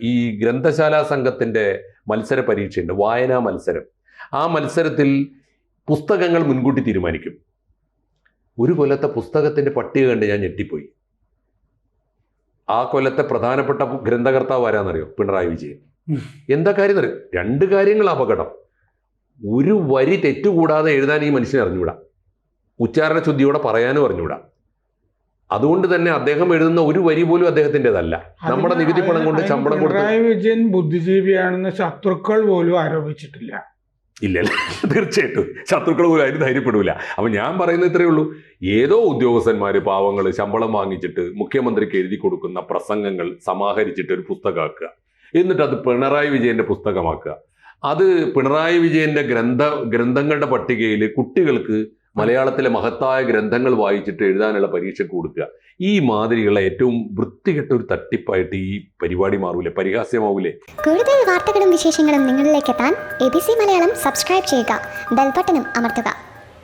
ഈ ഗ്രന്ഥശാലാ സംഘത്തിൻ്റെ മത്സര പരീക്ഷയുണ്ട്, വായനാ മത്സരം. ആ മത്സരത്തിൽ പുസ്തകങ്ങൾ മുൻകൂട്ടി തീരുമാനിക്കും. ഒരു കൊല്ലത്തെ പുസ്തകത്തിൻ്റെ പട്ടിക കണ്ട് ഞാൻ ഞെട്ടിപ്പോയി. ആ കൊല്ലത്തെ പ്രധാനപ്പെട്ട ഗ്രന്ഥകർത്താവ് ആരാന്നറിയോ? പിണറായി വിജയൻ. എന്താ കാര്യം എന്നറിയോ? 2 കാര്യങ്ങൾ അപകടം. ഒരു വരി തെറ്റുകൂടാതെ എഴുതാൻ ഈ മനുഷ്യനെ അറിഞ്ഞുകൂടാ, ഉച്ചാരണ ശുദ്ധിയോടെ പറയാനും അറിഞ്ഞുകൂടാ. അതുകൊണ്ട് തന്നെ അദ്ദേഹം എഴുതുന്ന ഒരു വരി പോലും അദ്ദേഹത്തിൻ്റെതല്ല. നമ്മുടെ നികുതി പണം കൊണ്ട് ശമ്പളം കൊടുത്ത് പിണറായി വിജയൻ ബുദ്ധിജീവിയാണെന്ന് ശത്രുക്കൾ പോലും ആരോപിച്ചിട്ടില്ല. ഇല്ലല്ല, തീർച്ചയായിട്ടും ശത്രുക്കൾ പോലും അതിന് ധൈര്യപ്പെടൂല. അപ്പം ഞാൻ പറയുന്നത് ഇത്രയേ ഉള്ളൂ, ഏതോ ഉദ്യോഗസ്ഥന്മാർ പാവങ്ങൾ ശമ്പളം വാങ്ങിച്ചിട്ട് മുഖ്യമന്ത്രിക്ക് എഴുതി കൊടുക്കുന്ന പ്രസംഗങ്ങൾ സമാഹരിച്ചിട്ട് ഒരു പുസ്തകമാക്കുക, എന്നിട്ട് അത് പിണറായി വിജയന്റെ പുസ്തകമാക്കുക. അത് പിണറായി വിജയന്റെ ഗ്രന്ഥങ്ങളുടെ പട്ടികയിൽ കുട്ടികൾക്ക് മലയാളത്തിലെ മഹത്തായ ഗ്രന്ഥങ്ങൾ വായിച്ചിട്ട് എഴുതാനുള്ള പരീക്ഷയ്ക്ക് കൊടുക്കുക. ഈ മാതിരിയുള്ള ഏറ്റവും വൃത്തികെട്ട ഒരു തട്ടിപ്പായിട്ട് ഈ പരിപാടി മാറൂലേ? പരിഹാസ്യമാവൂലേ? കൂടുതൽ വാർത്തകളും വിശേഷങ്ങളും നിങ്ങളിലേക്ക് എത്താൻ ABC മലയാളം സബ്സ്ക്രൈബ് ചെയ്യുക, ബെൽ ബട്ടണും അമർത്തുക.